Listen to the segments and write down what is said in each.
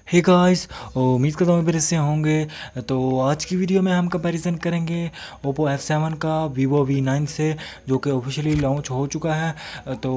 Hey guys, उम्मीद करता हूँ मेरे से होंगे। तो आज की वीडियो में हम कंपैरिजन करेंगे ओप्पो F7 का Vivo V9 से, जो कि ऑफिशियली लॉन्च हो चुका है। तो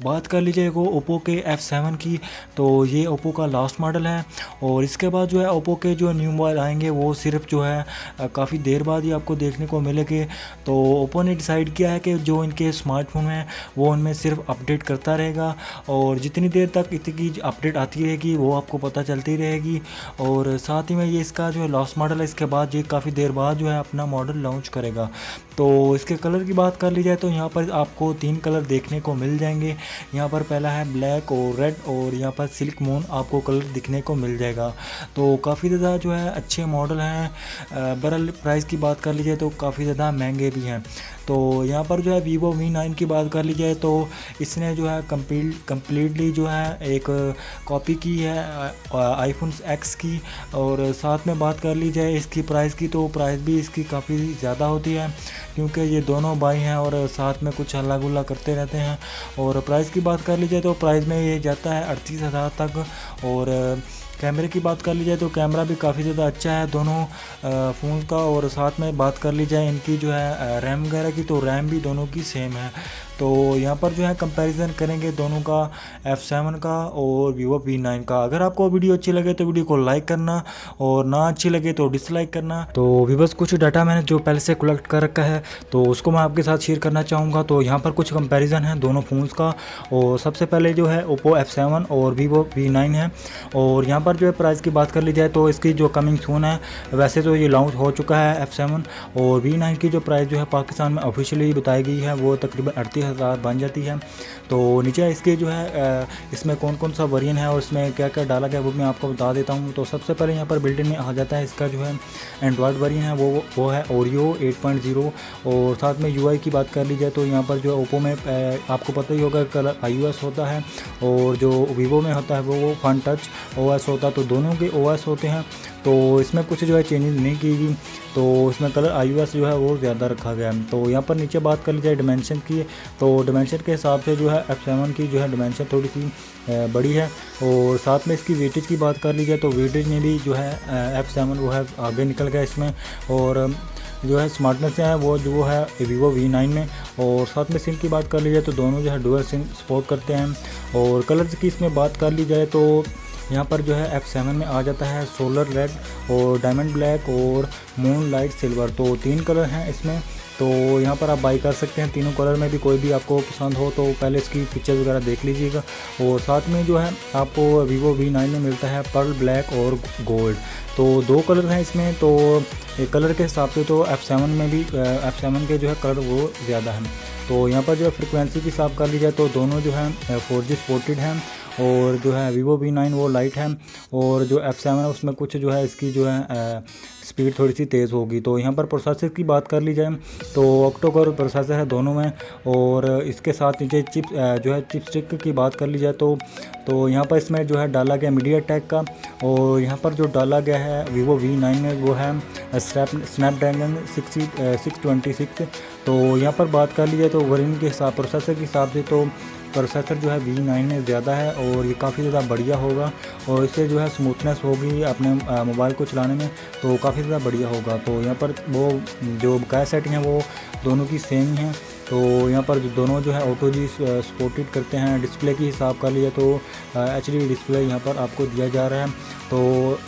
बात कर लीजिए ओप्पो के F7 की, तो ये ओप्पो का लास्ट मॉडल है। और इसके बाद जो है ओप्पो के जो न्यू मोबाइल आएंगे वो सिर्फ जो है काफ़ी देर बाद ही आपको देखने को मिलेंगे। तो ओप्पो ने डिसाइड किया है कि जो इनके स्मार्टफोन हैं वो उनमें सिर्फ अपडेट करता रहेगा, और जितनी देर तक इतनी अपडेट आती रहेगी वो आपको पता चलती रहेगी। और साथ ही में ये इसका जो है लास्ट मॉडल है, इसके बाद ये काफ़ी देर बाद जो है अपना मॉडल लॉन्च करेगा। तो इसके कलर की बात कर ली जाए तो यहाँ पर आपको 3 कलर देखने को मिल जाएंगे। यहाँ पर पहला है ब्लैक और रेड, और यहाँ पर सिल्क मून आपको कलर दिखने को मिल जाएगा। तो काफ़ी ज़्यादा जो है अच्छे मॉडल हैं। बहरहाल प्राइस की बात कर ली जाए तो काफ़ी ज़्यादा महंगे भी हैं। तो यहाँ पर जो है Vivo V9 की बात कर ली जाए तो इसने जो है कम्प्लीटली जो है एक कॉपी की है आईफोन X की। और साथ में बात कर ली जाए इसकी प्राइस की, तो प्राइस भी इसकी काफ़ी ज़्यादा होती है, क्योंकि ये दोनों भाई हैं और साथ में कुछ हल्ला गुल्ला करते रहते हैं। और प्राइस की बात कर ली जाए तो प्राइस में ये जाता है 38,000 तक। और कैमरे की बात कर ली जाए तो कैमरा भी काफ़ी ज़्यादा अच्छा है दोनों फ़ोन का। और साथ में बात कर ली जाए इनकी जो है रैम वगैरह की, तो रैम भी दोनों की सेम है। तो यहाँ पर जो है कंपैरिजन करेंगे दोनों का, F7 का और Vivo V9 का। अगर आपको वीडियो अच्छी लगे तो वीडियो को लाइक करना, और ना अच्छी लगे तो डिसलाइक करना। तो व्यूअर्स, कुछ डाटा मैंने जो पहले से कलेक्ट कर रखा है तो उसको मैं आपके साथ शेयर करना चाहूँगा। तो यहाँ पर कुछ कंपैरिजन है दोनों फ़ोन्स का। और सबसे पहले जो है OPPO F7 और Vivo V9 है। और यहाँ पर जो है प्राइस की बात कर ली जाए तो इसकी जो कमिंग सून है, वैसे तो ये लॉन्च हो चुका है F7, और V9 की जो प्राइस जो है पाकिस्तान में ऑफिशियली बताई गई है वो तकरीबन 38,000 बन जाती है। तो नीचे इसके जो है इसमें कौन कौन सा वेरिएंट है और इसमें क्या क्या डाला गया वो मैं आपको बता देता हूँ। तो सबसे पहले यहाँ पर बिल्ट इन में आ जाता है इसका जो है एंड्रॉयड वेरिएंट है वो है ओरियो 8.0। और साथ में यूआई की बात कर ली जाए तो यहाँ पर जो ओप्पो में आपको पता ही होगा कलर iOS होता है, और जो वीवो में होता है वो फन टच OS होता है। तो दोनों के OS होते हैं, तो इसमें कुछ जो है चेंजेस नहीं की गई। तो इसमें कलर iOS जो है वो ज़्यादा रखा गया है। तो यहाँ पर नीचे बात कर ली जाए डिमेंशन की, तो डिमेंशन के हिसाब से जो है F7 की जो है डिमेंशन थोड़ी सी बड़ी है। और साथ में इसकी वेटेज की बात कर ली जाए तो वेटेज में भी जो है F7 वो है आगे निकल गया इसमें। और जो है स्मार्टनेस है वो जो है Vivo V9 में। और साथ में सिम की बात कर ली जाए तो दोनों जो है डुअल सिम सपोर्ट करते हैं। और कलर्स की इसमें बात कर ली जाए तो यहाँ पर जो है F7 में आ जाता है सोलर रेड और डायमंड ब्लैक और मून लाइट सिल्वर। तो 3 कलर हैं इसमें। तो यहाँ पर आप बाई कर सकते हैं तीनों कलर में भी, कोई भी आपको पसंद हो तो पहले इसकी पिक्चर्स वगैरह देख लीजिएगा। और साथ में जो है आपको Vivo V9 में मिलता है पर्ल ब्लैक और गोल्ड। तो 2 कलर हैं इसमें। तो कलर के हिसाब से तो F7 में भी F7 के जो है कलर वो ज़्यादा है। तो यहाँ पर जो है फ्रिक्वेंसी की हिसाब कर ली जाए तो दोनों जो है 4G सपोर्टेड हैं। और जो है Vivo V9 वो लाइट है, और जो F7 है उसमें कुछ जो है इसकी जो है स्पीड थोड़ी सी तेज़ होगी। तो यहाँ पर प्रोसेसर की बात कर ली जाए तो ऑक्टो कोर प्रोसेसर है दोनों में। और इसके साथ नीचे जो है चिपस्टिक की बात कर ली जाए तो यहाँ पर इसमें जो है डाला गया मीडियाटेक का। और यहाँ पर जो डाला गया है Vivo V9 में वो है स्नैपड्रैगन 626। तो यहाँ पर बात कर ली जाए तो वेरिएंट के हिसाब प्रोसेसर के हिसाब से तो प्रोसेसर जो है V9 में ज़्यादा है, और ये काफ़ी ज़्यादा बढ़िया होगा। और इससे जो है स्मूथनेस होगी अपने मोबाइल को चलाने में, तो काफ़ी ज़्यादा बढ़िया होगा। तो यहाँ पर वो जो बकाया सेटिंग है वो दोनों की सेम ही है। तो यहाँ पर दोनों जो है ऑटो जी सपोर्टेड करते हैं। डिस्प्ले की हिसाब कर लिया तो HD डिस्प्ले यहाँ पर आपको दिया जा रहा है। तो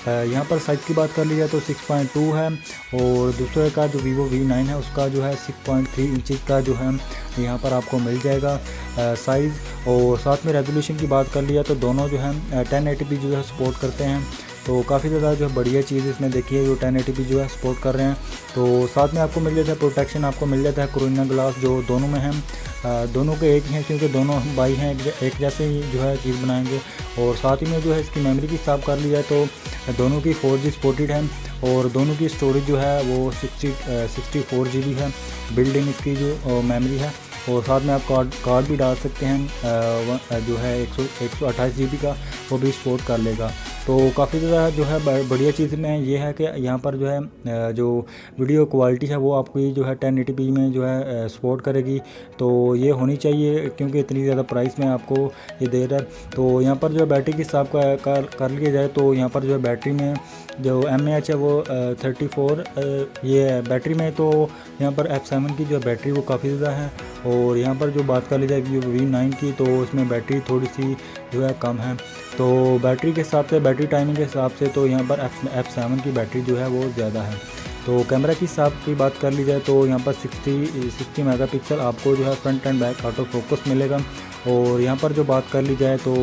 यहाँ पर साइज़ की बात कर ली जाए तो 6.2 है, और दूसरे का जो Vivo V9 है उसका जो है 6.3 इंच का जो है यहाँ पर आपको मिल जाएगा साइज़। और साथ में रेजोल्यूशन की बात कर लिया तो दोनों जो है 1080p जो है सपोर्ट करते हैं। तो काफ़ी ज़्यादा जो है बढ़िया चीज़ इसमें देखिए जो 1080p जो है सपोर्ट कर रहे हैं। तो साथ में आपको मिल जाता है प्रोटेक्शन, आपको मिल जाता है कोरोना ग्लास जो दोनों में है। दोनों के एक ही हैं क्योंकि दोनों भाई हैं, एक जैसे ही जो है चीज़ बनाएंगे। और साथ ही में जो है इसकी मेमोरी की हिसाब कर ली जाए तो दोनों की 4G सपोर्टेड है, और दोनों की स्टोरेज जो है वो 64 GB है बिल्ड इन इसकी जो मेमोरी है। और साथ में आप कार्ड भी डाल सकते हैं जो है 128 GB का, वो भी सपोर्ट कर लेगा। तो काफ़ी ज़्यादा जो है बढ़िया चीज़ में ये है कि यहाँ पर जो है जो वीडियो क्वालिटी है वो आपकी जो है 1080p में जो है सपोर्ट करेगी। तो ये होनी चाहिए क्योंकि इतनी ज़्यादा प्राइस में आपको ये दे रहा है। तो यहाँ पर जो है बैटरी की हिसाब का कर लिया जाए तो यहाँ पर जो है बैटरी में जो mAh है वो 34 ये है बैटरी में। तो यहाँ पर F7 की जो बैटरी वो काफ़ी ज़्यादा है। और यहाँ पर जो बात कर ली जाए Vivo V9 की तो उसमें बैटरी थोड़ी सी जो है कम है। तो बैटरी के हिसाब से, बैटरी टाइमिंग के हिसाब से तो यहाँ पर F7 की बैटरी जो है वो ज़्यादा है। तो कैमरा की हिसाब की बात कर ली जाए तो यहाँ पर 60 मेगापिक्सल आपको जो है front end back auto focus मिलेगा। और यहाँ पर जो बात कर ली जाए तो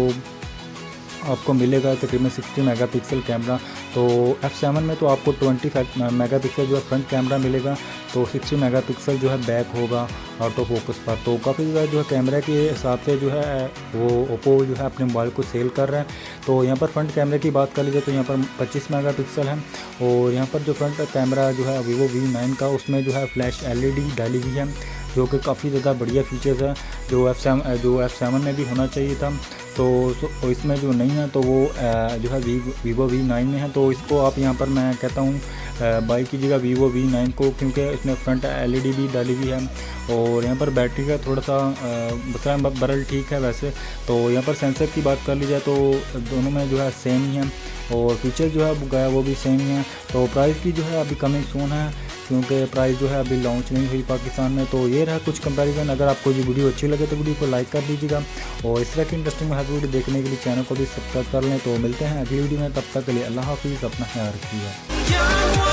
आपको मिलेगा तकरीबन 60 मेगापिक्सल कैमरा। तो F7 में तो आपको 25 मेगापिक्सल जो है फ्रंट कैमरा मिलेगा, तो 60 मेगापिक्सल जो है बैक होगा ऑटो फोकस पर। तो काफ़ी ज़्यादा जो है कैमरा के हिसाब से जो है वो ओप्पो जो है अपने मोबाइल को सेल कर रहा है। तो यहाँ पर फ्रंट कैमरे की बात कर लीजिए तो यहाँ पर 25 मेगापिक्सल है। और यहाँ पर जो फ्रंट कैमरा जो है Vivo V9 का उसमें जो है फ्लैश LED डाली हुई है, जो कि काफ़ी ज़्यादा बढ़िया फीचर्स है, जो F7 में भी होना चाहिए था। तो इसमें जो नहीं है तो वो जो है Vivo V9 में है। तो इसको आप यहाँ पर मैं कहता हूँ बाई कीजिएगा Vivo V9 को, क्योंकि इसमें फ्रंट LED भी डाली हुई है। और यहाँ पर बैटरी का थोड़ा सा बरल ठीक है वैसे। तो यहाँ पर सेंसर की बात कर ली जाए तो दोनों में जो है सेम ही है, और फीचर जो है वो भी सेम ही है। तो प्राइस की जो है अभी कमिंग सून है, क्योंकि प्राइस जो है अभी लॉन्च नहीं हुई पाकिस्तान में। तो ये रहा कुछ कंपैरिजन। अगर आपको ये वीडियो अच्छी लगे तो वीडियो को लाइक कर दीजिएगा, और इस तरह की इंटरेस्टिंग वीडियो देखने के लिए चैनल को भी सब्सक्राइब कर लें। तो मिलते हैं अगली वीडियो में, तब तक के लिए अल्लाह हाफिज़, अपना ख्याल रखिएगा।